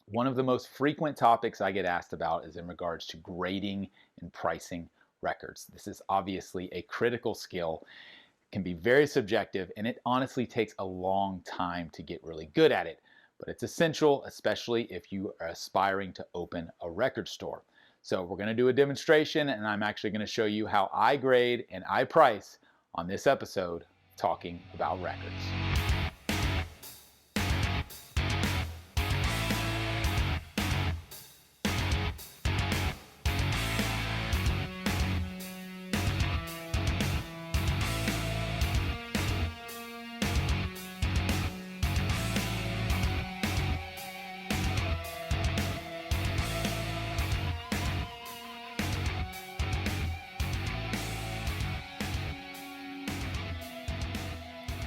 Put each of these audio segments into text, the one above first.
One of the most frequent topics I get asked about is in regards to grading and pricing records. This is obviously a critical skill, can be very subjective, and it honestly takes a long time to get really good at it. But it's essential, especially if you are aspiring to open a record store. So we're going to do a demonstration, and I'm actually going to show you how I grade and I price on this episode talking about records.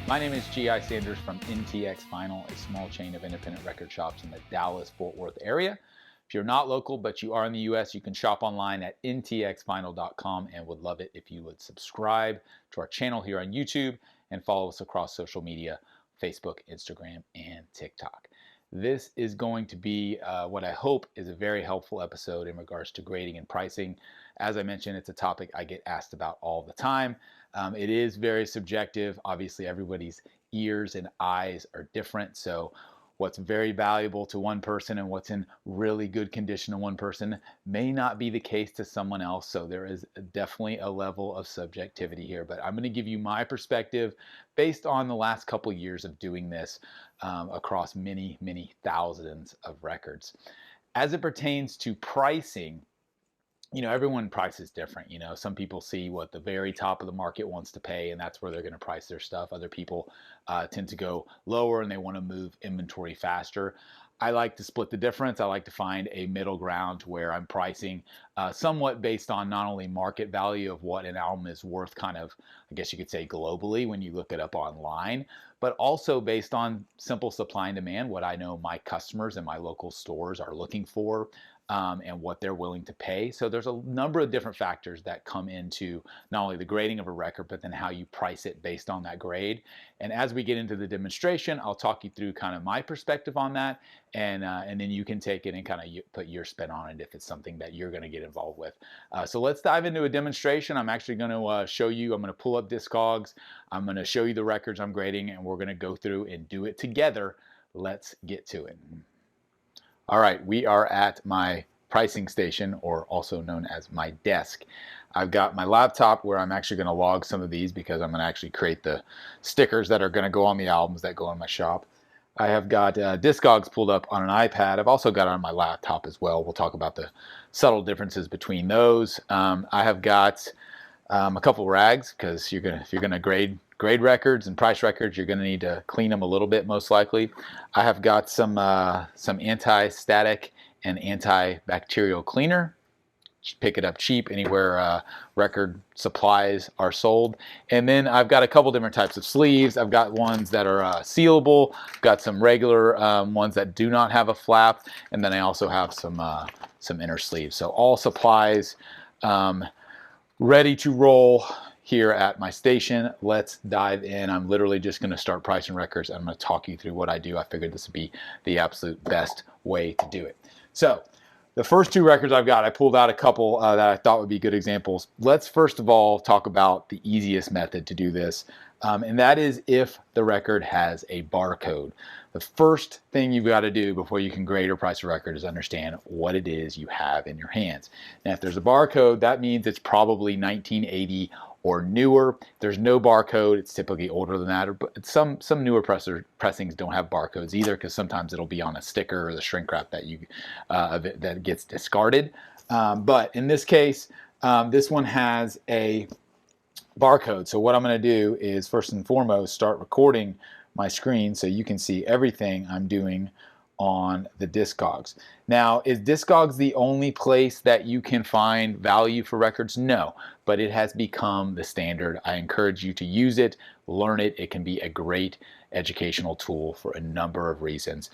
My name is G.I. Sanders from NTX Vinyl, a small chain of independent record shops in the Dallas-Fort Worth area. If you're not local, but you are in the U.S., you can shop online at ntxvinyl.com, and would love it if you would subscribe to our channel here on YouTube and follow us across social media, Facebook, Instagram, and TikTok. This is going to be what I hope is a very helpful episode in regards to grading and pricing. As I mentioned, it's a topic I get asked about all the time. It is very subjective. Obviously, everybody's ears and eyes are different. So what's very valuable to one person and what's in really good condition to one person may not be the case to someone else. So there is definitely a level of subjectivity here. But I'm going to give you my perspective based on the last couple years of doing this across many, many thousands of records. As it pertains to pricing, everyone prices different. Some people see what the very top of the market wants to pay, and that's where they're going to price their stuff. Other people tend to go lower and they want to move inventory faster. I like to split the difference. I like to find a middle ground where I'm pricing somewhat based on not only market value of what an album is worth, kind of, I guess you could say globally when you look it up online, but also based on simple supply and demand, what I know my customers and my local stores are looking for. And what they're willing to pay. So there's a number of different factors that come into not only the grading of a record, but then how you price it based on that grade. And as we get into the demonstration, I'll talk you through kind of my perspective on that, and then you can take it and kind of put your spin on it if it's something that you're going to get involved with. So let's dive into a demonstration. I'm actually going to show you. I'm going to pull up Discogs. I'm going to show you the records I'm grading, and we're going to go through and do it together. Let's get to it. All right, we are at my pricing station, or also known as my desk. I've got my laptop where I'm actually going to log some of these because I'm going to actually create the stickers that are going to go on the albums that go in my shop. I have got Discogs pulled up on an iPad. I've also got it on my laptop as well. We'll talk about the subtle differences between those. I have got a couple rags because if you're gonna grade records and price records, you're gonna need to clean them a little bit, most likely. I have got some anti-static and antibacterial cleaner. Just pick it up cheap anywhere record supplies are sold. And then I've got a couple different types of sleeves. I've got ones that are sealable. I've got some regular ones that do not have a flap, and then I also have some inner sleeves. So all supplies ready to roll here at my station. Let's dive in. I'm literally just going to start pricing records. I'm going to talk you through what I do. I figured this would be the absolute best way to do it. So the first two records I've got, I pulled out a couple that I thought would be good examples. Let's first of all talk about the easiest method to do this, and that is if the record has a barcode. The first thing you've got to do before you can grade or price a record is understand what it is you have in your hands. Now, if there's a barcode, that means it's probably 1980 or newer. If there's no barcode, it's typically older than that. But some newer pressings don't have barcodes either, because sometimes it'll be on a sticker or the shrink wrap that gets discarded. But in this case, this one has a barcode. So what I'm going to do is first and foremost start recording my screen so you can see everything I'm doing on the Discogs. Now, is Discogs the only place that you can find value for records? No, but it has become the standard. I encourage you to use it, learn it. It can be a great educational tool for a number of reasons,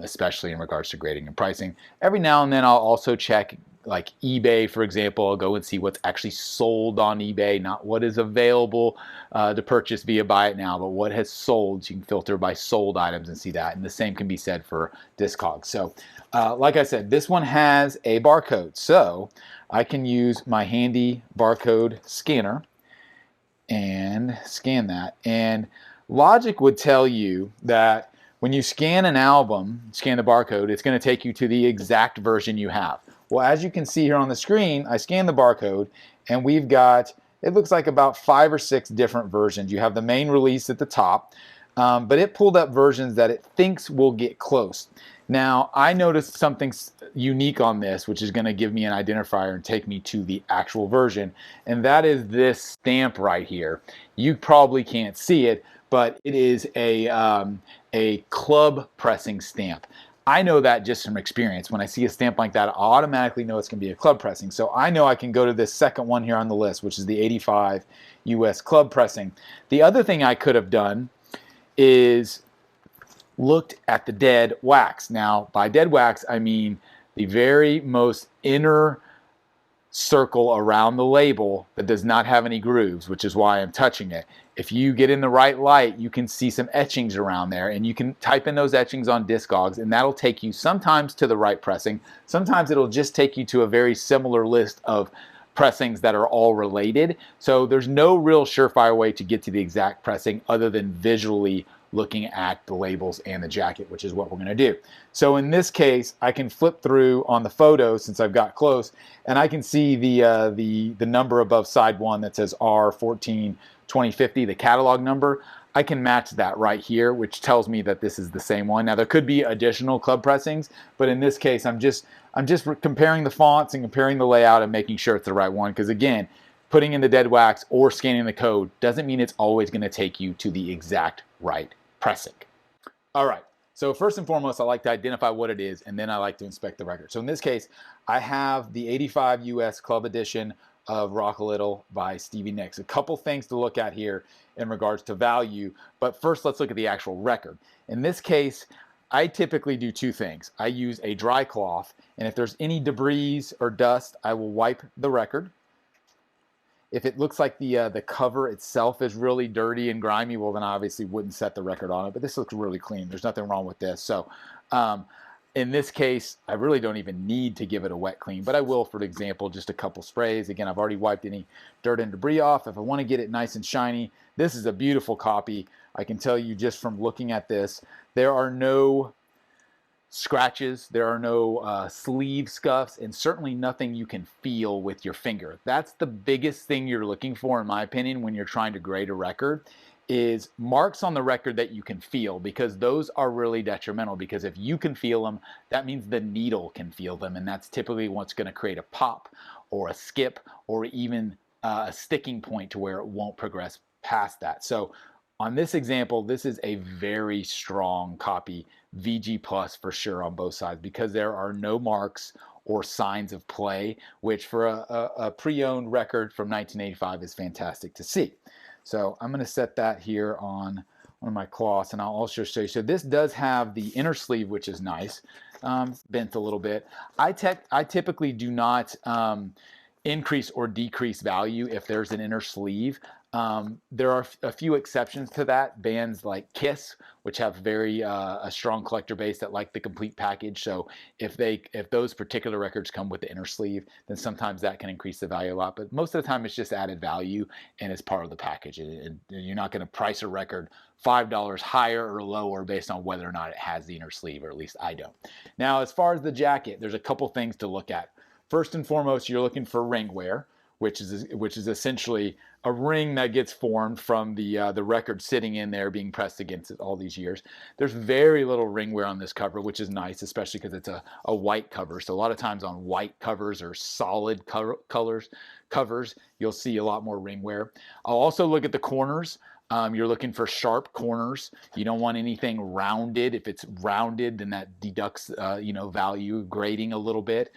especially in regards to grading and pricing. Every now and then I'll also check like eBay, for example. I'll go and see what's actually sold on eBay, not what is available to purchase via Buy It Now, but what has sold. So you can filter by sold items and see that. And the same can be said for Discogs. So like I said, this one has a barcode. So I can use my handy barcode scanner and scan that. And logic would tell you that when you scan an album, scan the barcode, it's going to take you to the exact version you have. Well, as you can see here on the screen, I scan the barcode and we've got, it looks like about 5 or 6 different versions. You have the main release at the top, but it pulled up versions that it thinks will get close. Now, I noticed something unique on this, which is going to give me an identifier and take me to the actual version, and that is this stamp right here. You probably can't see it, but it is a club pressing stamp. I know that just from experience. When I see a stamp like that, I automatically know it's going to be a club pressing. So I know I can go to this second one here on the list, which is the 85 US club pressing. The other thing I could have done is looked at the dead wax. Now, by dead wax, I mean the very most inner circle around the label that does not have any grooves, which is why I'm touching it. If you get in the right light, you can see some etchings around there, and you can type in those etchings on Discogs, and that'll take you sometimes to the right pressing. Sometimes it'll just take you to a very similar list of pressings that are all related. So there's no real surefire way to get to the exact pressing other than visually looking at the labels and the jacket, which is what we're going to do. So in this case, I can flip through on the photo since I've got close, and I can see the number above side 1 that says R142050, the catalog number. I can match that right here, which tells me that this is the same one. Now there could be additional club pressings, but in this case, I'm just comparing the fonts and comparing the layout and making sure it's the right one. Because again, putting in the dead wax or scanning the code doesn't mean it's always going to take you to the exact right pressing. All right, so first and foremost, I like to identify what it is, and then I like to inspect the record. So in this case, I have the 85 US Club Edition of Rock a Little by Stevie Nicks. A couple things to look at here in regards to value, but first let's look at the actual record. In this case, I typically do 2 things. I use a dry cloth, and if there's any debris or dust, I will wipe the record. If it looks like the cover itself is really dirty and grimy, well, then I obviously wouldn't set the record on it. But this looks really clean. There's nothing wrong with this. So in this case, I really don't even need to give it a wet clean. But I will, for example, just a couple sprays. Again, I've already wiped any dirt and debris off. If I want to get it nice and shiny, this is a beautiful copy. I can tell you just from looking at this, there are no scratches, there are no sleeve scuffs, and certainly nothing you can feel with your finger. That's the biggest thing you're looking for, in my opinion, when you're trying to grade a record, is marks on the record that you can feel, because those are really detrimental. Because if you can feel them, that means the needle can feel them, and that's typically what's going to create a pop or a skip or even a sticking point to where it won't progress past that. So on this example, this is a very strong copy, VG plus for sure on both sides, because there are no marks or signs of play, which for a pre-owned record from 1985 is fantastic to see. So I'm going to set that here on one of my cloths, and I'll also show you. So this does have the inner sleeve, which is nice, bent a little bit. I typically do not increase or decrease value if there's an inner sleeve. There are a few exceptions to that. Bands like Kiss, which have very a strong collector base that like the complete package. So if those particular records come with the inner sleeve, then sometimes that can increase the value a lot. But most of the time, it's just added value and it's part of the package. And you're not going to price a record $5 higher or lower based on whether or not it has the inner sleeve, or at least I don't. Now, as far as the jacket, there's a couple things to look at. First and foremost, you're looking for ring wear, which is essentially a ring that gets formed from the record sitting in there being pressed against it all these years. There's very little ring wear on this cover, which is nice, especially because it's a white cover. So a lot of times on white covers or solid covers, you'll see a lot more ring wear. I'll also look at the corners. You're looking for sharp corners. You don't want anything rounded. If it's rounded, then that deducts value grading a little bit.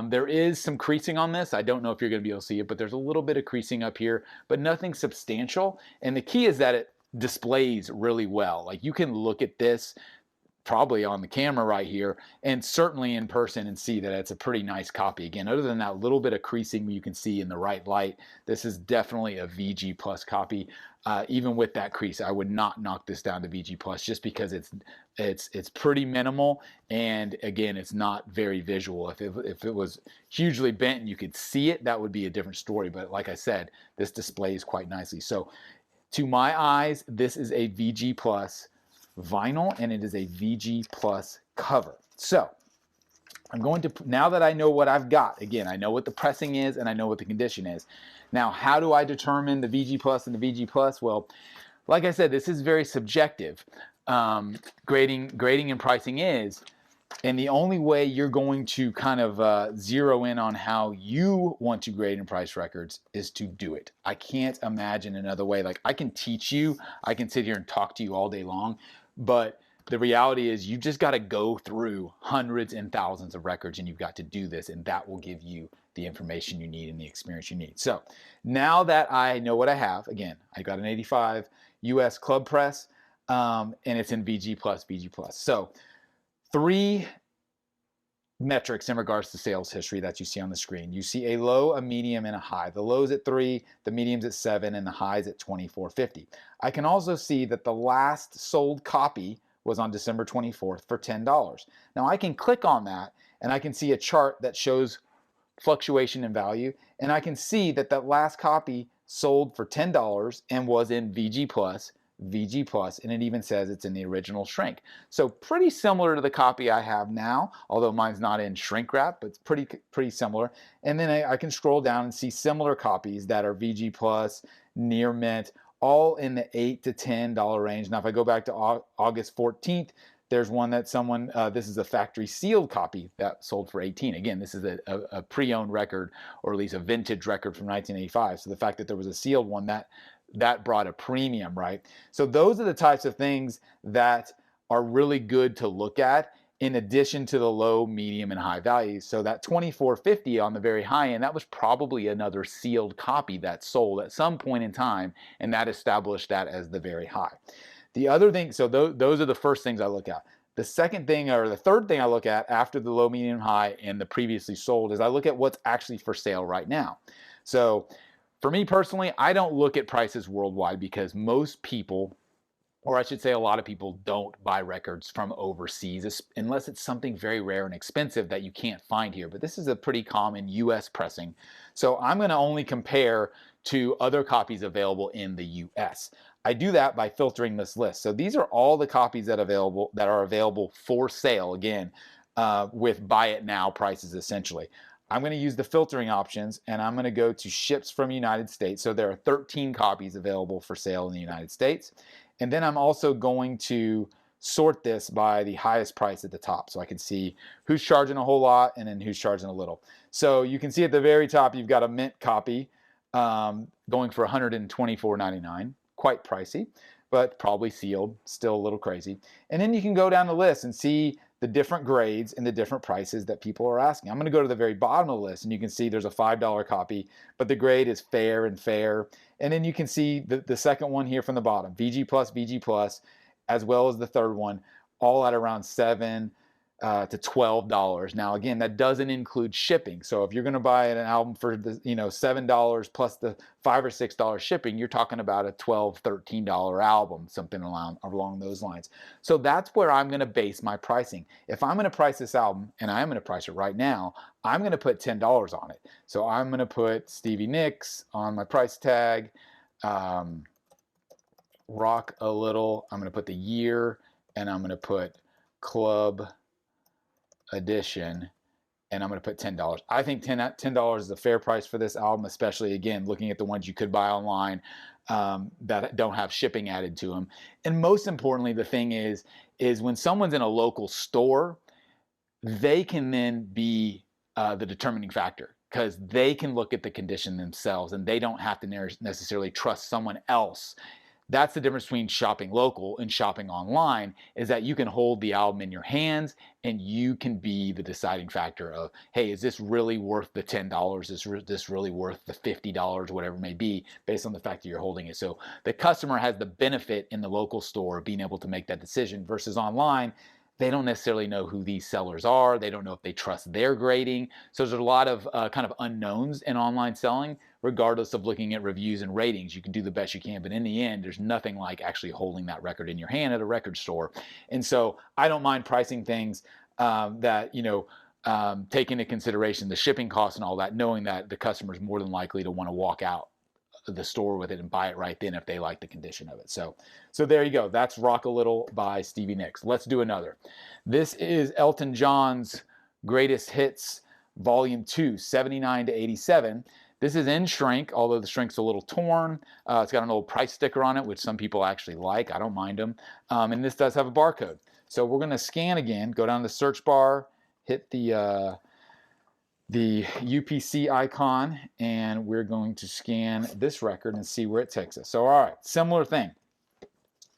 There is some creasing on this. I don't know if you're going to be able to see it, but there's a little bit of creasing up here, but nothing substantial. And the key is that it displays really well. Like, you can look at this probably on the camera right here, and certainly in person, and see that it's a pretty nice copy. Again, other than that little bit of creasing you can see in the right light, this is definitely a VG Plus copy. Even with that crease, I would not knock this down to VG Plus, just because it's pretty minimal, and again, it's not very visual. If it was hugely bent and you could see it, that would be a different story. But like I said, this displays quite nicely. So to my eyes, this is a VG Plus vinyl, and it is a VG Plus cover. So I'm going to, now that I know what I've got, again, I know what the pressing is and I know what the condition is. Now, how do I determine the VG Plus and the VG Plus? Well, like I said, this is very subjective. Grading and pricing is, and the only way you're going to kind of zero in on how you want to grade and price records is to do it. I can't imagine another way. Like, I can teach you, I can sit here and talk to you all day long, but the reality is you just got to go through hundreds and thousands of records, and you've got to do this, and that will give you the information you need and the experience you need. So now that I know what I have, again, I got an 85 US club press, and it's in VG Plus, VG Plus. So 3 metrics in regards to sales history that you see on the screen. You see a low, a medium, and a high. The low's at 3, the medium's at 7, and the high's at 24.50. I can also see that the last sold copy was on December 24th for $10. Now I can click on that and I can see a chart that shows fluctuation in value, and I can see that that last copy sold for $10 and was in VG Plus, VG Plus, and it even says it's in the original shrink. So pretty similar to the copy I have now, although mine's not in shrink wrap, but it's pretty similar. And then I can scroll down and see similar copies that are VG Plus, near mint, all in the $8 to $10 range. Now, if I go back to August 14th, there's one that someone, this is a factory sealed copy that sold for 18. Again, this is a pre-owned record, or at least a vintage record from 1985. So the fact that there was a sealed one, that brought a premium, right? So those are the types of things that are really good to look at, in addition to the low, medium, and high values. So that 24.50 on the very high end, that was probably another sealed copy that sold at some point in time, and that established that as the very high. The other thing, so those are the first things I look at. The second thing, or the third thing I look at after the low, medium, high, and the previously sold, is I look at what's actually for sale right now. So for me personally, I don't look at prices worldwide, because most people, or I should say a lot of people, don't buy records from overseas unless it's something very rare and expensive that you can't find here. But this is a pretty common US pressing. So I'm going to only compare to other copies available in the US. I do that by filtering this list. So these are all the copies that are available for sale, again, with buy it now prices essentially. I'm going to use the filtering options, and I'm going to go to ships from United States. So there are 13 copies available for sale in the United States. And then I'm also going to sort this by the highest price at the top, so I can see who's charging a whole lot and then who's charging a little. So you can see at the very top, you've got a mint copy going for $124.99. Quite pricey, but probably sealed, still a little crazy. And then you can go down the list and see the different grades and the different prices that people are asking. I'm going to go to the very bottom of the list, and you can see there's a $5 copy, but the grade is fair and fair. And then you can see the second one here from the bottom, VG Plus, as well as the third one, all at around $7 to $12. Now, again, that doesn't include shipping. So if you're going to buy an album for the, $7 plus the $5 or $6 shipping, you're talking about a $12, $13 album, something along those lines. So that's where I'm going to base my pricing. If I'm going to price this album, and I am going to price it right now, I'm going to put $10 on it. So I'm going to put Stevie Nicks on my price tag, rock a little. I'm going to put the year, and I'm going to put club edition, and I'm going to put $10. I think $10 is a fair price for this album, especially, again, looking at the ones you could buy online that don't have shipping added to them. And most importantly, the thing is when someone's in a local store, they can then be the determining factor, because they can look at the condition themselves, and they don't have to necessarily trust someone else. That's the difference between shopping local and shopping online, is that you can hold the album in your hands and you can be the deciding factor of, hey, is this really worth the $10? Is this really worth the $50, whatever it may be, based on the fact that you're holding it. So the customer has the benefit in the local store of being able to make that decision, versus online, they don't necessarily know who these sellers are. They don't know if they trust their grading. So there's a lot of kind of unknowns in online selling, regardless of looking at reviews and ratings. You can do the best you can, but in the end, there's nothing like actually holding that record in your hand at a record store. And so I don't mind pricing things that, take into consideration the shipping costs and all that, knowing that the customer is more than likely to want to walk out the store with it and buy it right then if they like the condition of it. So there you go. That's Rock a Little by Stevie Nicks. Let's do another. This is Elton John's Greatest Hits, Volume 2, 79 to 87. This is in shrink, although the shrink's a little torn. It's got an old price sticker on it, which some people actually like. I don't mind them. And this does have a barcode. So we're going to scan again, go down to the search bar, hit the UPC icon, and we're going to scan this record and see where it takes us. So, all right, similar thing.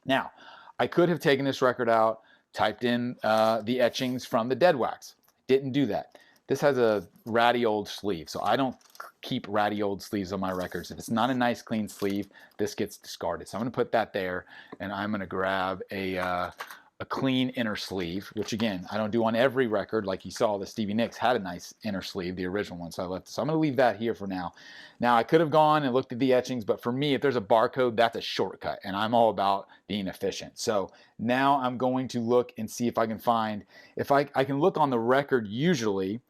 Now, I could have taken this record out, typed in the etchings from the dead wax. Didn't do that. This has a ratty old sleeve, so I don't keep ratty old sleeves on my records. If it's not a nice clean sleeve, this gets discarded. So I'm going to put that there, and I'm going to grab a clean inner sleeve, which again, I don't do on every record. Like you saw, the Stevie Nicks had a nice inner sleeve, the original one, so I left it. So I'm going to leave that here for now. Now, I could have gone and looked at the etchings, but for me, if there's a barcode, that's a shortcut, and I'm all about being efficient. So now I'm going to look and see if I can find, if I can look on the record usually,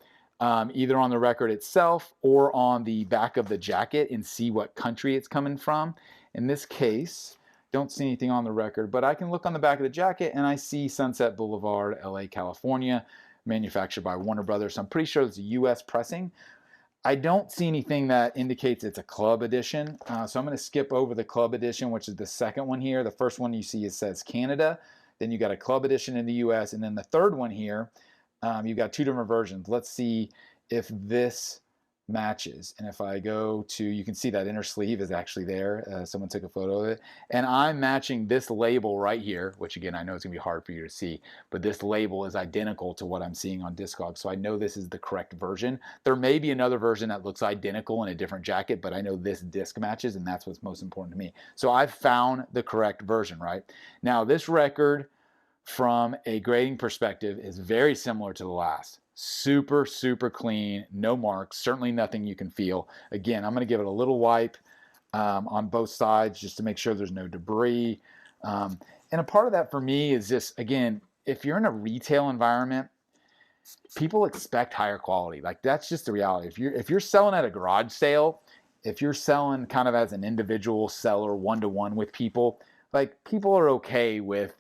either on the record itself or on the back of the jacket and see what country it's coming from. In this case, don't see anything on the record, but I can look on the back of the jacket and I see Sunset Boulevard, LA, California, manufactured by Warner Brothers. So I'm pretty sure it's a US pressing. I don't see anything that indicates it's a club edition. So I'm going to skip over the club edition, which is the second one here. The first one you see, it says Canada. Then you got a club edition in the US. And then the third one here, you've got two different versions. Let's see if this matches. And if I go to, you can see that inner sleeve is actually there. Someone took a photo of it. And I'm matching this label right here, which again, I know it's gonna be hard for you to see, but this label is identical to what I'm seeing on Discogs. So I know this is the correct version. There may be another version that looks identical in a different jacket, but I know this disc matches, and that's what's most important to me. So I've found the correct version, right? Now, this record, from a grading perspective, is very similar to the last. Super, super clean, no marks, certainly nothing you can feel. Again, I'm going to give it a little wipe on both sides just to make sure there's no debris. And a part of that for me is just, again, if you're in a retail environment, people expect higher quality. Like, that's just the reality. If you're selling at a garage sale, if you're selling kind of as an individual seller, one-to-one with people, like, people are okay with,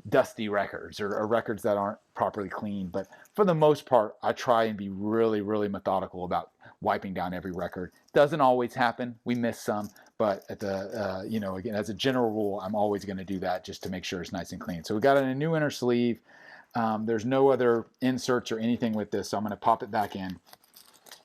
dusty records or records that aren't properly cleaned. But for the most part, I try and be really, really methodical about wiping down every record. Doesn't always happen. We miss some, but at the, again, as a general rule, I'm always going to do that just to make sure it's nice and clean. So we got a new inner sleeve. There's no other inserts or anything with this, so I'm going to pop it back in.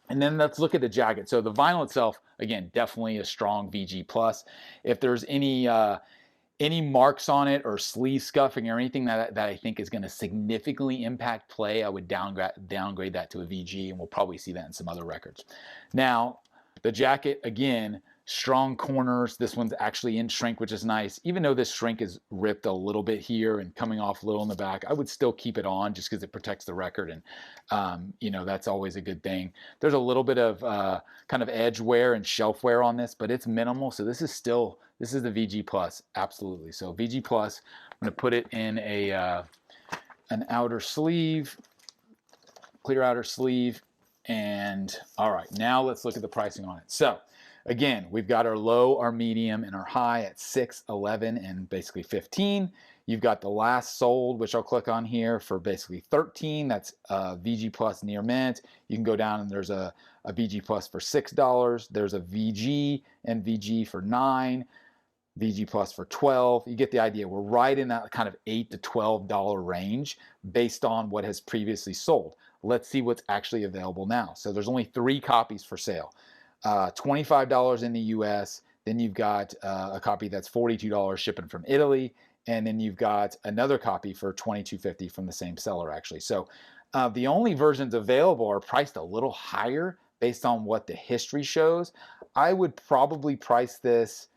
And then let's look at the jacket. So the vinyl itself, again, definitely a strong VG+. If there's any marks on it or sleeve scuffing or anything that I think is going to significantly impact play, I would downgrade that to a VG, and we'll probably see that in some other records. Now, the jacket, again, strong corners. This one's actually in shrink, which is nice. Even though this shrink is ripped a little bit here and coming off a little in the back, I would still keep it on just because it protects the record, and that's always a good thing. There's a little bit of kind of edge wear and shelf wear on this, but it's minimal, so this is the VG Plus, absolutely. So VG Plus, I'm going to put it in an outer sleeve, clear outer sleeve, and all right, now let's look at the pricing on it. So again, we've got our low, our medium, and our high at 6, 11, and basically 15. You've got the last sold, which I'll click on here, for basically 13. That's VG Plus near mint. You can go down and there's a VG Plus for $6. There's a VG and VG for $9. VG Plus for $12. You get the idea. We're right in that kind of $8 to $12 range based on what has previously sold. Let's see what's actually available now. So there's only 3 copies for sale. $25 in the US. Then you've got a copy that's $42 shipping from Italy. And then you've got another copy for $22.50 from the same seller, actually. So the only versions available are priced a little higher based on what the history shows. I would probably price this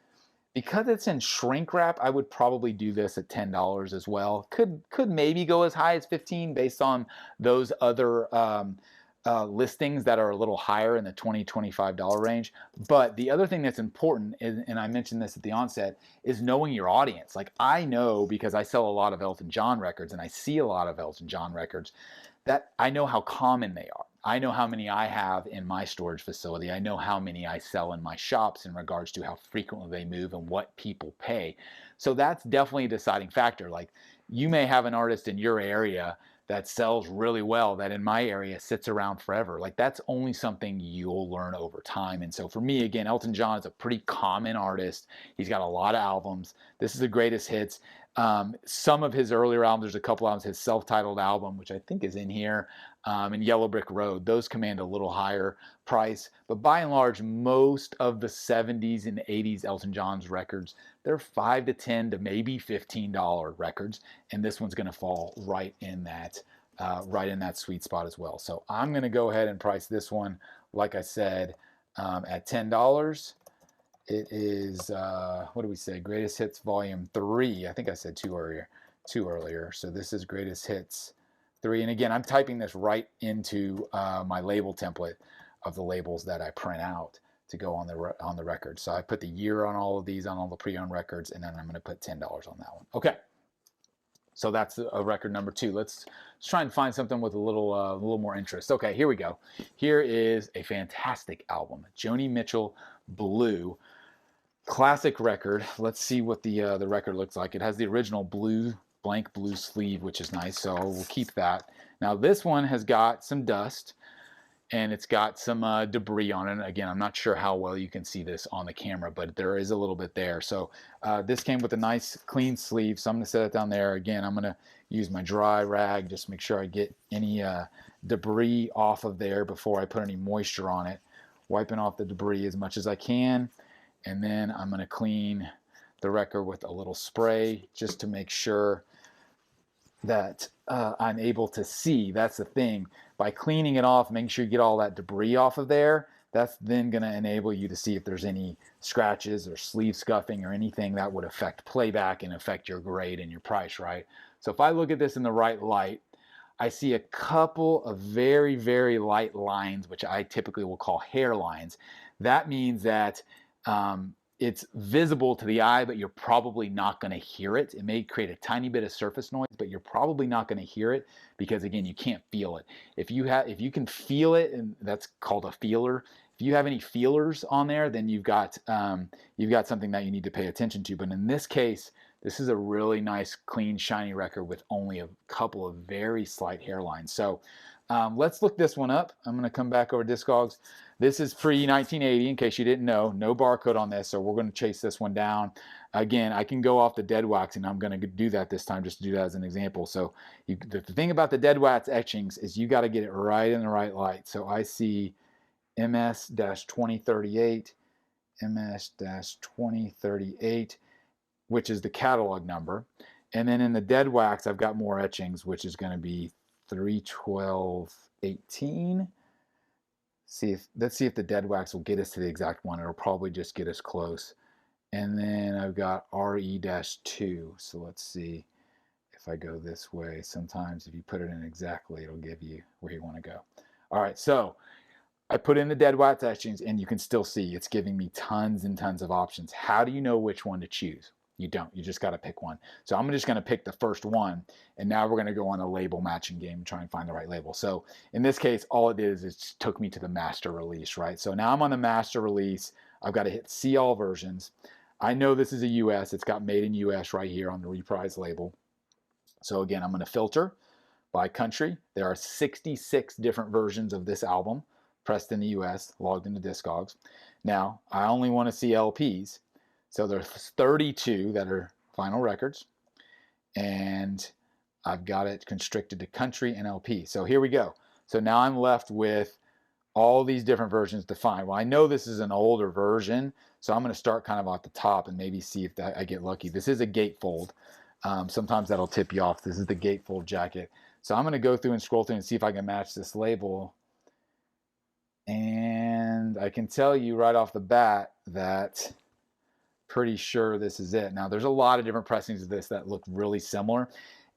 Because it's in shrink wrap, I would probably do this at $10 as well. Could maybe go as high as 15 based on those other listings that are a little higher in the $20-25 range. But the other thing that's important, is, and I mentioned this at the onset, is knowing your audience. Like I know because I sell a lot of Elton John records and I see a lot of Elton John records that I know how common they are. I know how many I have in my storage facility. I know how many I sell in my shops in regards to how frequently they move and what people pay. So that's definitely a deciding factor. Like you may have an artist in your area that sells really well that in my area sits around forever. Like that's only something you'll learn over time. And so for me, again, Elton John is a pretty common artist. He's got a lot of albums. This is the greatest hits. Some of his earlier albums, there's a couple albums, his self-titled album, which I think is in here, and Yellow Brick Road, those command a little higher price. But by and large, most of the 70s and 80s Elton John's records, they're $5 to $10 to maybe $15 records, and this one's going to fall right in that sweet spot as well. So I'm going to go ahead and price this one, like I said, at $10. It is, what do we say? Greatest Hits Volume 3. I think I said two earlier. So this is Greatest Hits 3. And again, I'm typing this right into my label template of the labels that I print out to go on the record. So I put the year on all of these, on all the pre-owned records, and then I'm going to put $10 on that one. Okay. So that's a record number 2. Let's try and find something with a little more interest. Okay, here we go. Here is a fantastic album, Joni Mitchell, Blue. Classic record. Let's see what the record looks like. It has the original blank blue sleeve, which is nice, so we'll keep that. Now this one has got some dust, and it's got some debris on it. Again, I'm not sure how well you can see this on the camera, but there is a little bit there. So this came with a nice clean sleeve, so I'm going to set it down there. Again, I'm going to use my dry rag, just make sure I get any debris off of there before I put any moisture on it. Wiping off the debris as much as I can. And then I'm going to clean the record with a little spray just to make sure that I'm able to see. That's the thing. By cleaning it off, making sure you get all that debris off of there, that's then going to enable you to see if there's any scratches or sleeve scuffing or anything that would affect playback and affect your grade and your price, right? So if I look at this in the right light, I see a couple of very, very light lines, which I typically will call hair lines. That means that it's visible to the eye, but you're probably not going to hear it. It may create a tiny bit of surface noise, but you're probably not going to hear it because, again, you can't feel it. If you can feel it, and that's called a feeler. If you have any feelers on there, then you've got something that you need to pay attention to. But in this case, this is a really nice, clean, shiny record with only a couple of very slight hairlines. So let's look this one up. I'm going to come back over Discogs. This is pre-1980, in case you didn't know. No barcode on this, so we're going to chase this one down. Again, I can go off the dead wax, and I'm going to do that this time just to do that as an example. So the thing about the dead wax etchings is you got to get it right in the right light. So I see MS-2038, MS-2038, which is the catalog number. And then in the dead wax, I've got more etchings, which is going to be 31218. Let's see if the dead wax will get us to the exact one. It'll probably just get us close. And then I've got RE-2. So let's see if I go this way. Sometimes if you put it in exactly, it'll give you where you want to go. All right, so I put in the dead wax etchings, and you can still see it's giving me tons and tons of options. How do you know which one to choose? You don't. You just got to pick one. So I'm just going to pick the first one, and now we're going to go on a label matching game and try and find the right label. So in this case, all it did is it took me to the master release, right? So now I'm on the master release. I've got to hit See All Versions. I know this is a US. It's got Made in US right here on the Reprise label. So again, I'm going to filter by country. There are 66 different versions of this album pressed in the US, logged into Discogs. Now, I only want to see LPs. So there's 32 that are vinyl records, and I've got it constricted to country and LP. So here we go. So now I'm left with all these different versions to find. Well, I know this is an older version, so I'm going to start kind of at the top and maybe see if I get lucky. This is a gatefold. Sometimes that'll tip you off. This is the gatefold jacket. So I'm going to go through and scroll through and see if I can match this label. And I can tell you right off the bat that pretty sure this is it. Now, there's a lot of different pressings of this that look really similar.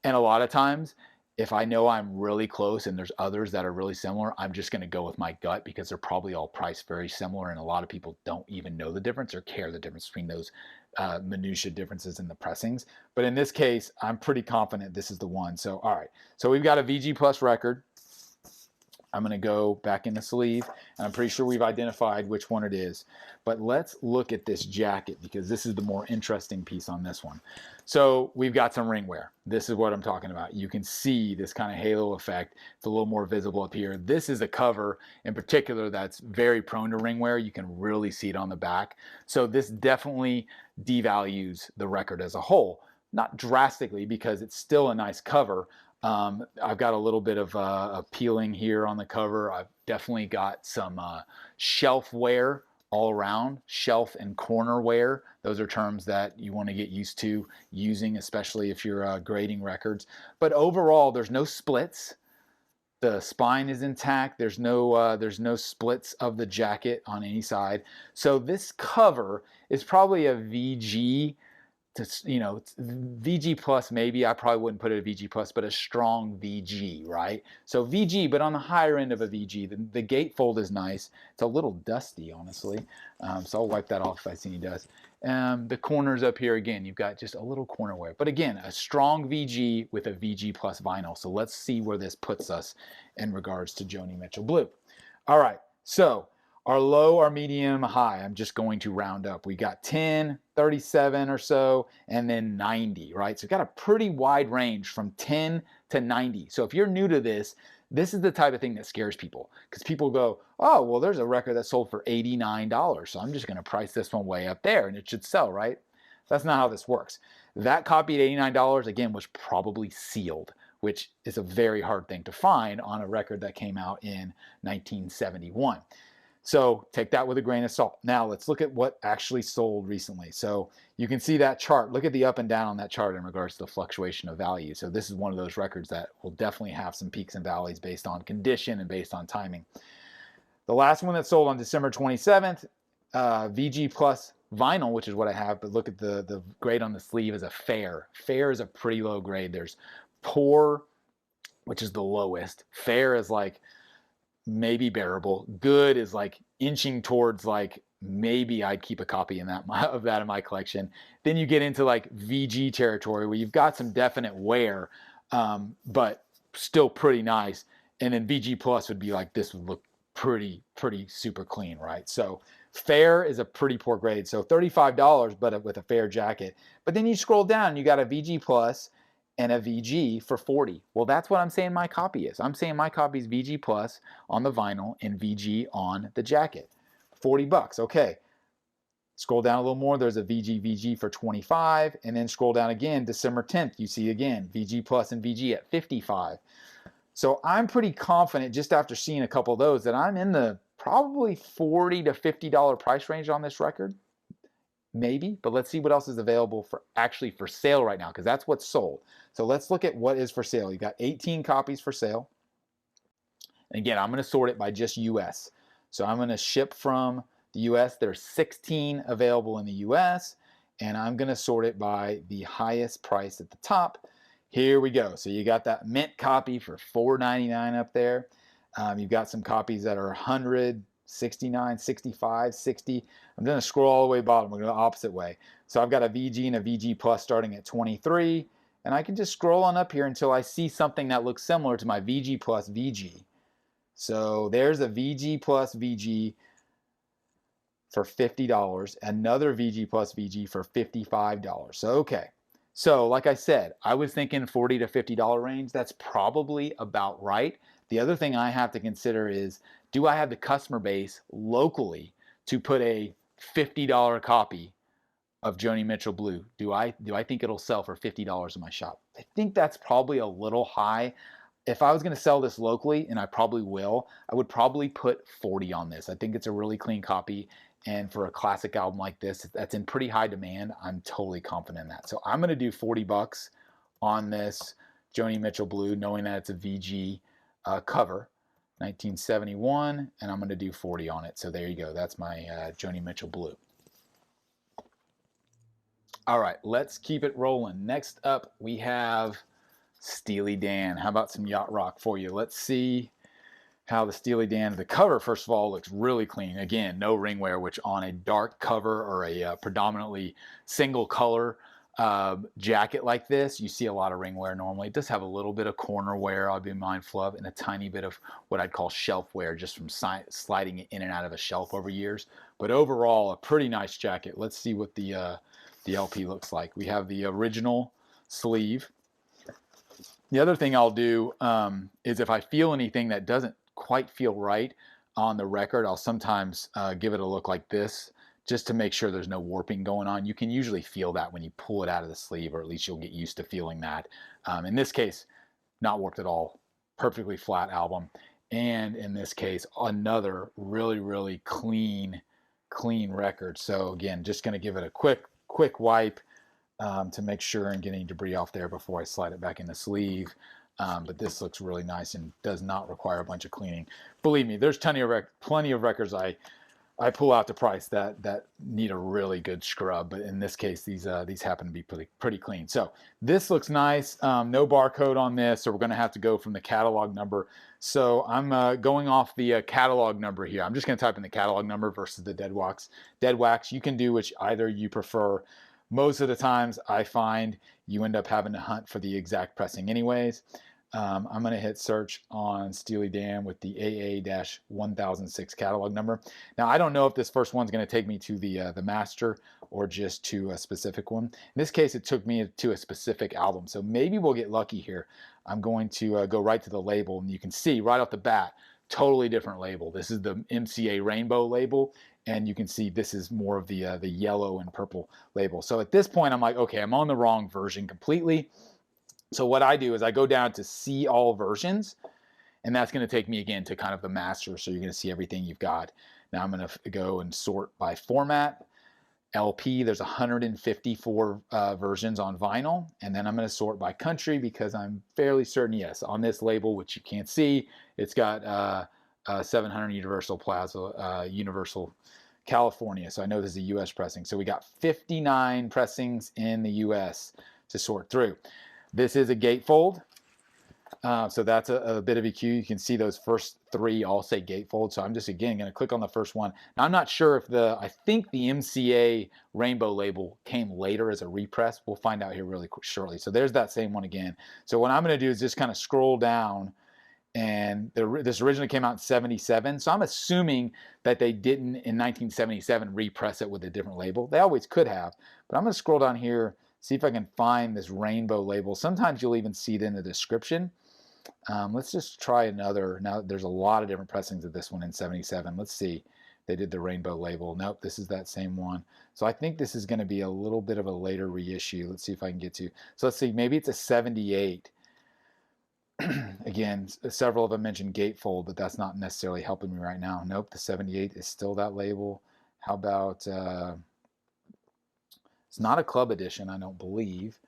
And a lot of times, if I know I'm really close and there's others that are really similar, I'm just going to go with my gut because they're probably all priced very similar. And a lot of people don't even know the difference or care the difference between those minutia differences in the pressings. But in this case, I'm pretty confident this is the one. So, all right. So we've got a VG Plus record. I'm going to go back in the sleeve, and I'm pretty sure we've identified which one it is. But let's look at this jacket because this is the more interesting piece on this one. So we've got some ring wear. This is what I'm talking about. You can see this kind of halo effect. It's a little more visible up here. This is a cover in particular that's very prone to ring wear. You can really see it on the back. So this definitely devalues the record as a whole. Not drastically because it's still a nice cover. I've got a little bit of a peeling here on the cover. I've definitely got some shelf wear all around, shelf and corner wear. Those are terms that you want to get used to using, especially if you're grading records. But overall, there's no splits. The spine is intact. There's no splits of the jacket on any side. So this cover is probably a VG. VG plus maybe. I probably wouldn't put it a VG plus, but a strong VG, right? So VG, but on the higher end of a VG. The gatefold is nice. It's a little dusty, honestly. So I'll wipe that off if I see any dust. The corners up here, again, you've got just a little corner wear. But again, a strong VG with a VG plus vinyl. So let's see where this puts us in regards to Joni Mitchell Blue. All right, so our low, our medium, high, I'm just going to round up. We got 10, 37 or so, and then 90, right? So we've got a pretty wide range from 10 to 90. So if you're new to this, this is the type of thing that scares people because people go, oh, well, there's a record that sold for $89, so I'm just going to price this one way up there and it should sell, right? That's not how this works. That copy at $89, again, was probably sealed, which is a very hard thing to find on a record that came out in 1971. So take that with a grain of salt. Now let's look at what actually sold recently. So you can see that chart. Look at the up and down on that chart in regards to the fluctuation of value. So this is one of those records that will definitely have some peaks and valleys based on condition and based on timing. The last one that sold on December 27th, VG Plus vinyl, which is what I have, but look at the grade on the sleeve is a fair. Fair is a pretty low grade. There's poor, which is the lowest. Fair is like maybe bearable. Good is like inching towards like maybe I'd keep a copy of that in my collection. Then you get into like VG territory where you've got some definite wear, but still pretty nice. And then VG Plus would be like this would look pretty super clean, right? So fair is a pretty poor grade. So $35, but with a fair jacket. But then you scroll down, you got a VG Plus and a VG for $40. Well, that's what I'm saying my copy is. I'm saying my copy is VG Plus on the vinyl and VG on the jacket. $40, okay. Scroll down a little more, there's a VG for $25, and then scroll down again, December 10th, you see again, VG Plus and VG at $55. So I'm pretty confident just after seeing a couple of those that I'm in the probably $40 to $50 price range on this record. Maybe, but let's see what else is available for sale right now, because that's what's sold. So let's look at what is for sale. You got 18 copies for sale. And again, I'm going to sort it by just US. So I'm going to ship from the US. There's 16 available in the US, and I'm going to sort it by the highest price at the top. Here we go. So you got that mint copy for $4.99 up there. You've got some copies that are 100, 69, 65, 60. I'm going to scroll all the way bottom. We're going the opposite way. So I've got a VG and a VG Plus starting at 23. And I can just scroll on up here until I see something that looks similar to my VG Plus VG. So there's a VG Plus VG for $50. Another VG Plus VG for $55. So, okay. So like I said, I was thinking $40 to $50 range. That's probably about right. The other thing I have to consider is, do I have the customer base locally to put a $50 copy of Joni Mitchell Blue? Do I think it'll sell for $50 in my shop? I think that's probably a little high. If I was going to sell this locally, and I probably will, I would probably put 40 on this. I think it's a really clean copy. And for a classic album like this, that's in pretty high demand. I'm totally confident in that. So I'm going to do $40 on this Joni Mitchell Blue, knowing that it's a VG cover, 1971, and I'm going to do 40 on it. So there you go. That's my Joni Mitchell Blue. All right, let's keep it rolling. Next up, we have Steely Dan. How about some yacht rock for you? Let's see how the Steely Dan, the cover, first of all, looks really clean. Again, no ring wear, which on a dark cover or a predominantly single color jacket like this, you see a lot of ring wear normally. It does have a little bit of corner wear, I'll be mindful of, and a tiny bit of what I'd call shelf wear, just from sliding it in and out of a shelf over years. But overall, a pretty nice jacket. Let's see what the LP looks like. We have the original sleeve. The other thing I'll do is if I feel anything that doesn't quite feel right on the record, I'll sometimes give it a look like this, just to make sure there's no warping going on. You can usually feel that when you pull it out of the sleeve, or at least you'll get used to feeling that. In this case, not warped at all. Perfectly flat album. And in this case, another really, really clean record. So again, just going to give it a quick wipe to make sure and get any debris off there before I slide it back in the sleeve. But this looks really nice and does not require a bunch of cleaning. Believe me, there's plenty of records I pull out to price that need a really good scrub, but in this case, these happen to be pretty clean. So this looks nice. No barcode on this, so we're going to have to go from the catalog number. So I'm going off the catalog number here. I'm just going to type in the catalog number versus the dead wax. Dead wax, you can do which either you prefer. Most of the times, I find you end up having to hunt for the exact pressing anyways. I'm going to hit search on Steely Dan with the AA-1006 catalog number. Now, I don't know if this first one's going to take me to the master or just to a specific one. In this case, it took me to a specific album, so maybe we'll get lucky here. I'm going to go right to the label, and you can see right off the bat, totally different label. This is the MCA Rainbow label, and you can see this is more of the yellow and purple label. So at this point, I'm like, okay, I'm on the wrong version completely. So what I do is I go down to see all versions, and that's going to take me again to kind of the master. So you're going to see everything you've got. Now I'm going to go and sort by format. LP, there's 154 versions on vinyl, and then I'm going to sort by country because I'm fairly certain, yes, on this label, which you can't see, it's got 700 Universal Plaza, Universal California. So I know this is a US pressing. So we got 59 pressings in the US to sort through. This is a gatefold, so that's a bit of a cue. You can see those first three all say gatefold, so I'm just, again, going to click on the first one. Now, I'm not sure if I think the MCA Rainbow label came later as a repress. We'll find out here really shortly. So there's that same one again. So what I'm going to do is just kind of scroll down, and this originally came out in 77, so I'm assuming that they didn't, in 1977, repress it with a different label. They always could have, but I'm going to scroll down here, see if I can find this Rainbow label. Sometimes you'll even see it in the description. Let's just try another. Now, there's a lot of different pressings of this one in 77. Let's see. They did the Rainbow label. Nope, this is that same one. So I think this is going to be a little bit of a later reissue. Let's see if I can get to. So let's see. Maybe it's a 78. Again, several of them mentioned gatefold, but that's not necessarily helping me right now. Nope, the 78 is still that label. How about... it's not a club edition, I don't believe.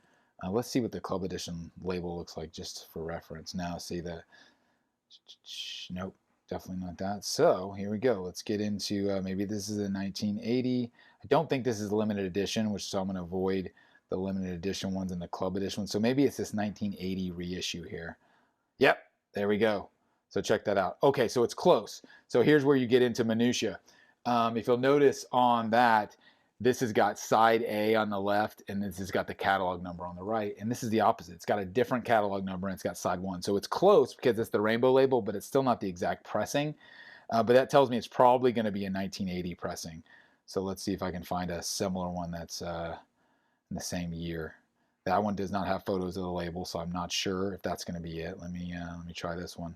Let's see what the club edition label looks like just for reference. Now, see the... Nope, definitely not that. So, here we go. Let's get into... maybe this is a 1980. I don't think this is a limited edition, so I'm going to avoid the limited edition ones and the club edition ones. So maybe it's this 1980 reissue here. Yep, there we go. So check that out. Okay, so it's close. So here's where you get into minutia. If you'll notice on that, this has got side A on the left, and this has got the catalog number on the right. And this is the opposite. It's got a different catalog number, and it's got side 1. So it's close because it's the Rainbow label, but it's still not the exact pressing. But that tells me it's probably going to be a 1980 pressing. So let's see if I can find a similar one that's in the same year. That one does not have photos of the label, so I'm not sure if that's going to be it. Let me try this one.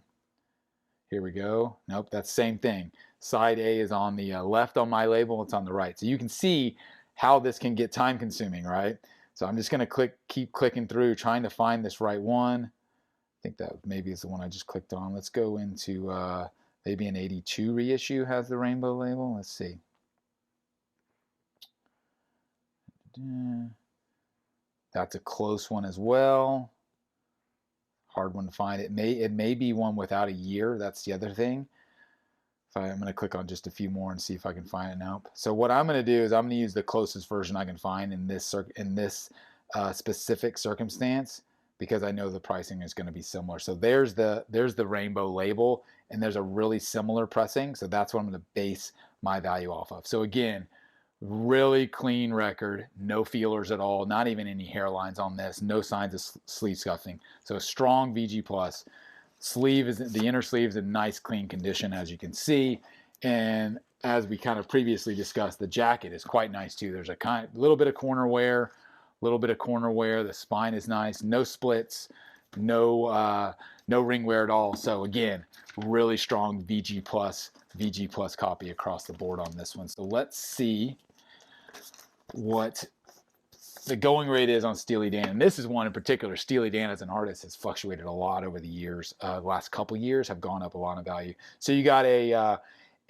Here we go. Nope, that's the same thing. Side A is on the left on my label. It's on the right. So you can see how this can get time consuming, right? So I'm just going to keep clicking through, trying to find this right one. I think that maybe is the one I just clicked on. Let's go into maybe an 82 reissue has the Rainbow label. Let's see. That's a close one as well. Hard one to find. It may be one without a year. That's the other thing. I'm going to click on just a few more and see if I can find it now. So what I'm going to do is I'm going to use the closest version I can find in this specific circumstance, because I know the pricing is going to be similar. So there's the rainbow label, and there's a really similar pressing. So that's what I'm going to base my value off of. So again, really clean record, no feelers at all, not even any hairlines on this, no signs of sleeve scuffing. So a strong VG plus. The inner sleeve is in nice clean condition, as you can see, and as we kind of previously discussed, the jacket is quite nice too. There's a little bit of corner wear, the spine is nice, no splits, no ring wear at all. So again, really strong VG plus copy across the board on this one. So let's see what the going rate is on Steely Dan. And this is one in particular. Steely Dan as an artist has fluctuated a lot over the years. The last couple years have gone up a lot in value. So you got a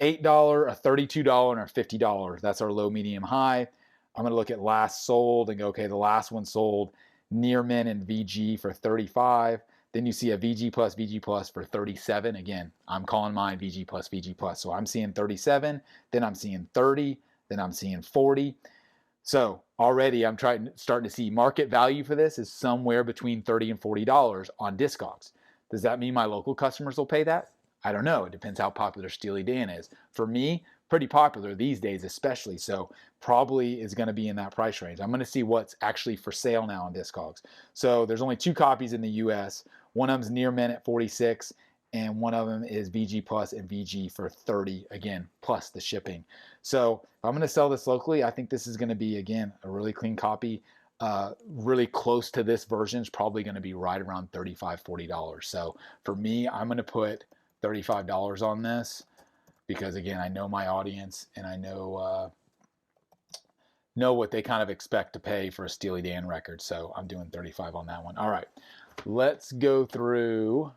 $8, a $32, and a $50. That's our low, medium, high. I'm going to look at last sold and go, okay, the last one sold near min and VG for 35. Then you see a VG plus for 37. Again, I'm calling mine VG plus. So I'm seeing 37, then I'm seeing 30, then I'm seeing 40. So already I'm starting to see market value for this is somewhere between $30 and $40 on Discogs. Does that mean my local customers will pay that? I don't know. It depends how popular Steely Dan is. For me, pretty popular these days especially, so probably is going to be in that price range. I'm going to see what's actually for sale now on Discogs. So there's only 2 copies in the US. One of them's near mint at 46, and one of them is VG plus and VG for 30, again, plus the shipping. So if I'm going to sell this locally, I think this is going to be, again, a really clean copy. Really close to this version is probably going to be right around $35, $40. So for me, I'm going to put $35 on this, because again, I know my audience, and I know what they kind of expect to pay for a Steely Dan record. So I'm doing 35 on that one. All right, let's go through.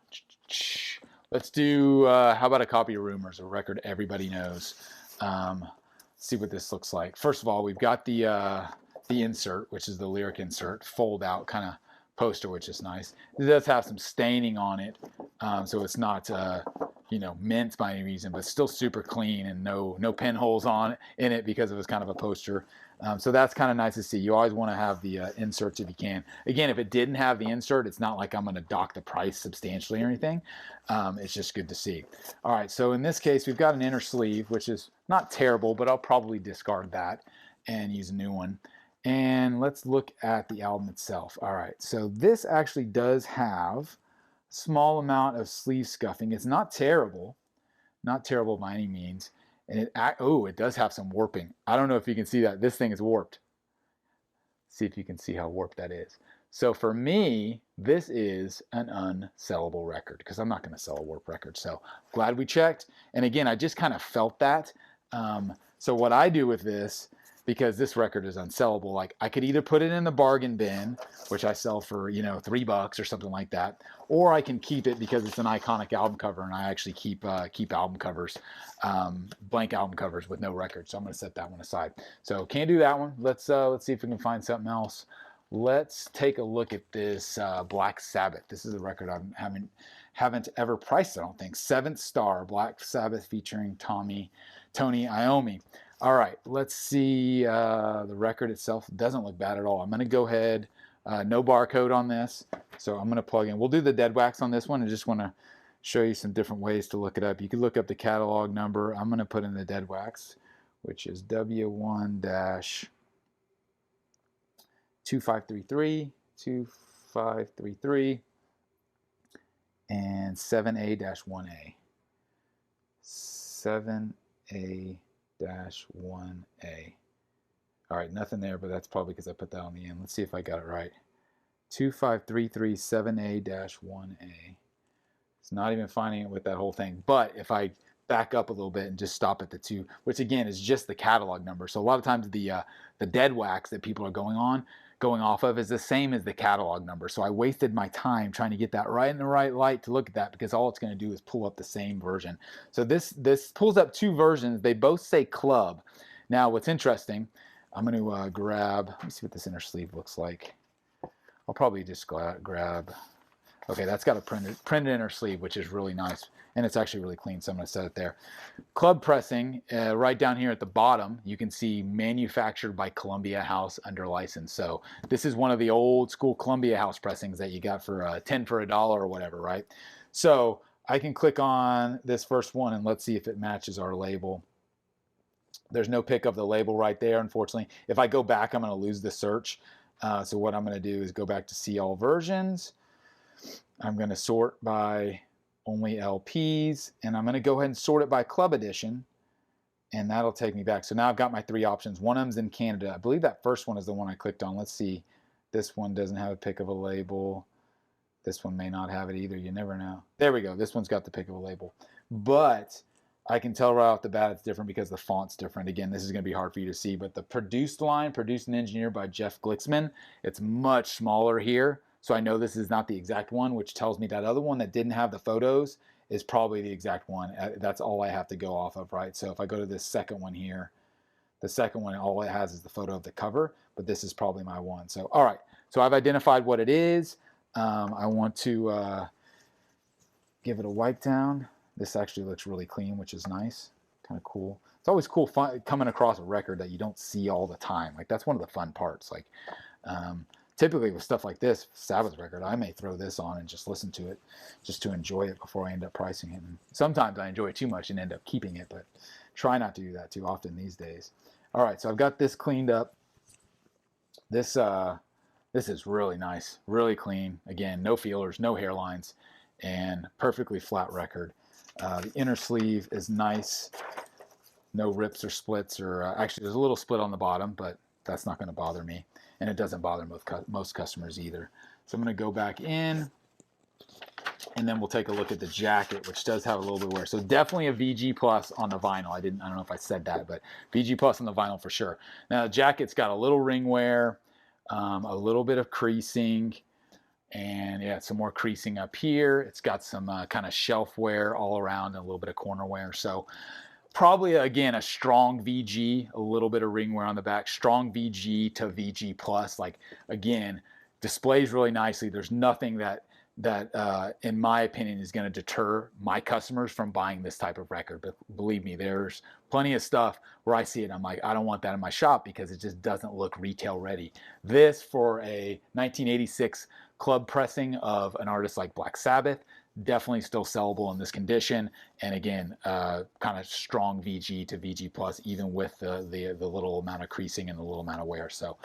Let's do, how about a copy of Rumors, a record everybody knows. See what this looks like. First of all, we've got the insert, which is the lyric insert, fold out kind of poster, which is nice. It does have some staining on it, so it's not mint by any reason, but still super clean, and no pinholes in it, because it was kind of a poster. So that's kind of nice to see. You always want to have the inserts if you can. Again, if it didn't have the insert, it's not like I'm going to dock the price substantially or anything. It's just good to see. All right, so in this case, we've got an inner sleeve, which is not terrible, but I'll probably discard that and use a new one. And let's look at the album itself. All right, so this actually does have a small amount of sleeve scuffing. It's not terrible by any means. And it does have some warping. I don't know if you can see that. This thing is warped. See if you can see how warped that is. So for me, this is an unsellable record, because I'm not going to sell a warped record. So glad we checked. And again, I just kind of felt that. So what I do with this, because this record is unsellable, like I could either put it in the bargain bin, which I sell for $3 or something like that, or I can keep it because it's an iconic album cover, and I actually keep album covers, blank album covers with no record. So I'm going to set that one aside. So can't do that one. Let's see if we can find something else. Let's take a look at this Black Sabbath. This is a record I haven't ever priced, I don't think. 7th Star, Black Sabbath featuring Tony Iommi. All right, let's see. The record itself doesn't look bad at all. I'm going to go ahead. No barcode on this, so I'm going to plug in. We'll do the dead wax on this one. I just want to show you some different ways to look it up. You can look up the catalog number. I'm going to put in the dead wax, which is W1-2533, 2533, and 7A-1A. 7A-1A. All right, nothing there, but that's probably because I put that on the end. Let's see if I got it right. 25337A-1A. It's not even finding it with that whole thing. But if I back up a little bit and just stop at the 2, which again is just the catalog number. So a lot of times the dead wax that people are going off of is the same as the catalog number. So I wasted my time trying to get that right in the right light to look at that, because all it's going to do is pull up the same version. So this pulls up 2 versions. They both say club. Now what's interesting, I'm going to grab, let me see what this inner sleeve looks like. I'll probably just grab, okay, that's got a printed inner sleeve, which is really nice. and it's actually really clean, so I'm going to set it there. Club pressing, right down here at the bottom, you can see manufactured by Columbia House under license. So this is one of the old school Columbia House pressings that you got for 10 for $1 or whatever, right? So I can click on this first one and let's see if it matches our label. There's no pick of the label right there, unfortunately. If I go back, I'm going to lose the search. So what I'm going to do is go back to see all versions. I'm going to sort by only LPs, and I'm going to go ahead and sort it by Club Edition, and that'll take me back. So now I've got my 3 options. One of them's in Canada. I believe that first one is the one I clicked on. Let's see. This one doesn't have a pick of a label. This one may not have it either. You never know. There we go. This one's got the pick of a label. But I can tell right off the bat it's different because the font's different. Again, this is going to be hard for you to see, but the produced line, produced and engineered by Jeff Glicksman, it's much smaller here. So I know this is not the exact one, which tells me that other one that didn't have the photos is probably the exact one. That's all I have to go off of, right? So if I go to this second one here, the second one, all it has is the photo of the cover, but this is probably my one. So, all right. So I've identified what it is. I want to give it a wipe down. This actually looks really clean, which is nice. Kind of cool. It's always cool coming across a record that you don't see all the time. Like, that's one of the fun parts. Like, typically with stuff like this, Sabbath record, I may throw this on and just listen to it just to enjoy it before I end up pricing it. And sometimes I enjoy it too much and end up keeping it, but try not to do that too often these days. All right, so I've got this cleaned up. This is really nice, really clean. Again, no feelers, no hairlines, and perfectly flat record. The inner sleeve is nice. No rips or splits, or actually there's a little split on the bottom, but that's not going to bother me. And it doesn't bother most customers either. So I'm going to go back in, and then we'll take a look at the jacket, which does have a little bit of wear. So definitely a VG plus on the vinyl. I don't know if I said that, but VG plus on the vinyl for sure. Now the jacket's got a little ring wear, a little bit of creasing, and yeah, some more creasing up here. It's got some kind of shelf wear all around and a little bit of corner wear. So probably, again, a strong VG, a little bit of ring wear on the back, strong VG to VG plus. Like, again, displays really nicely. There's nothing that in my opinion is going to deter my customers from buying this type of record. But believe me, there's plenty of stuff where I see it and I'm like, I don't want that in my shop because it just doesn't look retail ready. This, for a 1986 club pressing of an artist like Black Sabbath, definitely still sellable in this condition. And again, kind of strong VG to VG plus, even with the little amount of creasing and the little amount of wear. So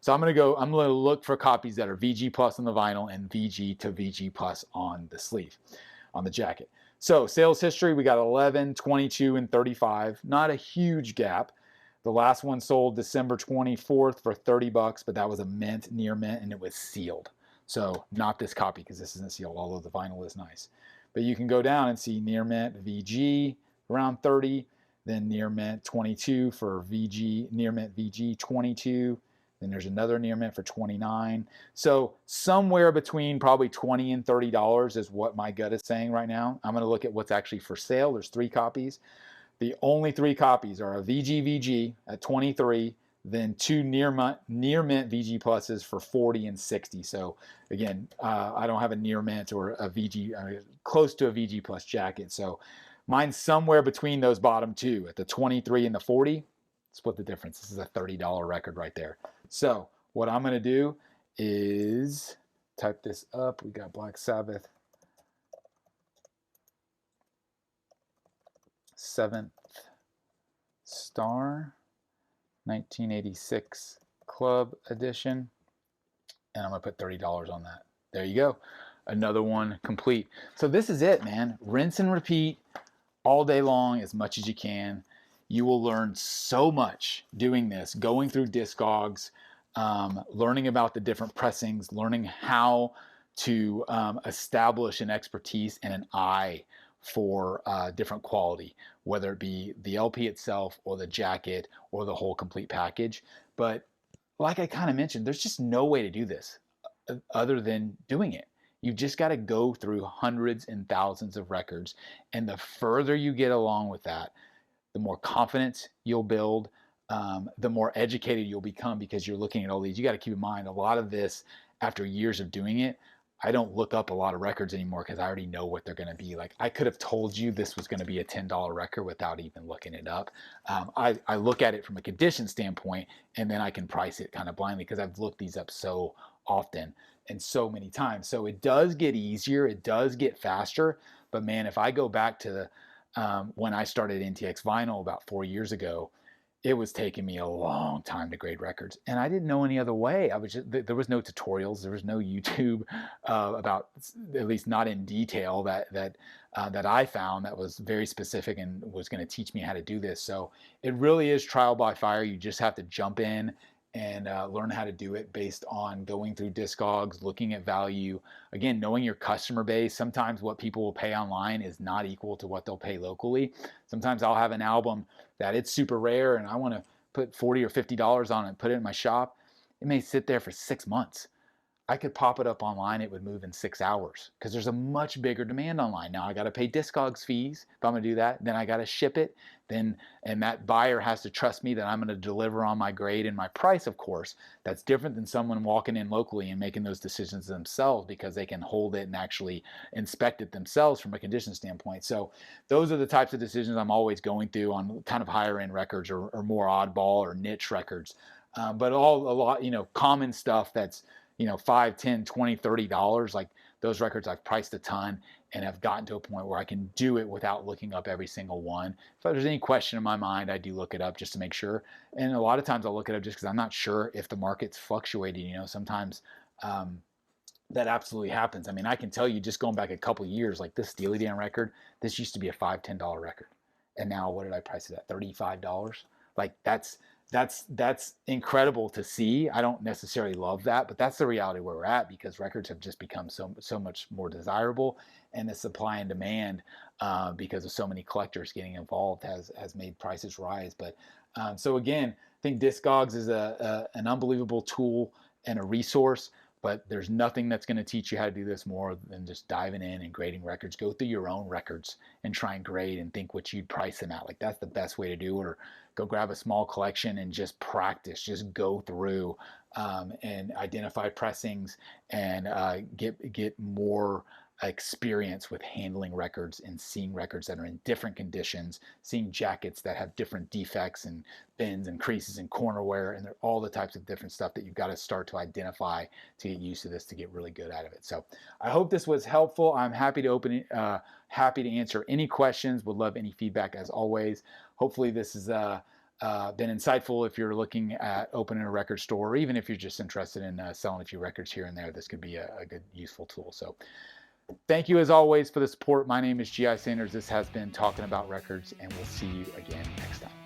I'm going to look for copies that are VG plus on the vinyl and VG to VG plus on the sleeve, on the jacket. So sales history, we got 11, 22, and 35. Not a huge gap. The last one sold December 24th for $30, but that was a mint, near mint, and it was sealed. So not this copy because this isn't sealed, although the vinyl is nice. But you can go down and see near mint VG around 30, then near mint 22 for VG, near mint VG 22. Then there's another near mint for 29. So somewhere between probably $20 and $30 is what my gut is saying right now. I'm going to look at what's actually for sale. There's 3 copies. The only 3 copies are a VG at 23, then 2 near mint VG pluses for 40 and 60. So again, I don't have a near mint or a VG, close to a VG plus jacket. So mine's somewhere between those bottom 2 at the 23 and the 40. Split the difference. This is a $30 record right there. So what I'm going to do is type this up. We got Black Sabbath 7th Star 1986 Club Edition, and I'm going to put $30 on that. There you go. Another one complete. So this is it, man. Rinse and repeat all day long as much as you can. You will learn so much doing this, going through Discogs, learning about the different pressings, learning how to establish an expertise and an eye for different quality, whether it be the LP itself or the jacket or the whole complete package. But like I kind of mentioned, there's just no way to do this other than doing it. You've just got to go through hundreds and thousands of records. And the further you get along with that, the more confidence you'll build, the more educated you'll become because you're looking at all these. You got to keep in mind a lot of this, after years of doing it, I don't look up a lot of records anymore because I already know what they're going to be. Like I could have told you this was going to be a $10 record without even looking it up. I look at it from a condition standpoint, and then I can price it kind of blindly because I've looked these up so often and so many times. So it does get easier, it does get faster. But man, if I go back to when I started NTX Vinyl about 4 years ago, it was taking me a long time to grade records, and I didn't know any other way. There was no tutorials, there was no YouTube about, at least not in detail, that I found that was very specific and was going to teach me how to do this. So it really is trial by fire. You just have to jump in and learn how to do it based on going through Discogs, looking at value, again, knowing your customer base. Sometimes what people will pay online is not equal to what they'll pay locally. Sometimes I'll have an album that it's super rare and I want to put $40 or $50 on it and put it in my shop. It may sit there for 6 months. I could pop it up online, it would move in 6 hours because there's a much bigger demand online. Now I got to pay Discogs fees if I'm going to do that. Then I got to ship it. And that buyer has to trust me that I'm going to deliver on my grade and my price, of course. That's different than someone walking in locally and making those decisions themselves because they can hold it and actually inspect it themselves from a condition standpoint. So those are the types of decisions I'm always going through on kind of higher end records or more oddball or niche records. But a lot, common stuff that's, $5, $10, $20, $30, like those records I've priced a ton and have gotten to a point where I can do it without looking up every single one. If there's any question in my mind, I do look it up just to make sure. And a lot of times I'll look it up just because I'm not sure if the market's fluctuating. Sometimes that absolutely happens. I mean, I can tell you just going back a couple years, like this Steely Dan record, this used to be a $5, $10 record. And now what did I price it at? $35? Like that's incredible to see. I don't necessarily love that, but that's the reality where we're at because records have just become so much more desirable, and the supply and demand because of so many collectors getting involved has made prices rise. But so again, I think Discogs is an unbelievable tool and a resource. But there's nothing that's going to teach you how to do this more than just diving in and grading records. Go through your own records and try and grade and think what you'd price them at. Like that's the best way to do it. Or go grab a small collection and just practice. Just go through and identify pressings and get more experience with handling records and seeing records that are in different conditions, seeing jackets that have different defects and bends and creases and corner wear, and all the types of different stuff that you've got to start to identify to get used to this, to get really good out of it. So I hope this was helpful. I'm happy to happy to answer any questions. Would love any feedback as always. Hopefully this has been insightful if you're looking at opening a record store, or even if you're just interested in selling a few records here and there. This could be a good, useful tool. So thank you as always for the support. My name is G.I. Sanders. This has been Talking About Records, and we'll see you again next time.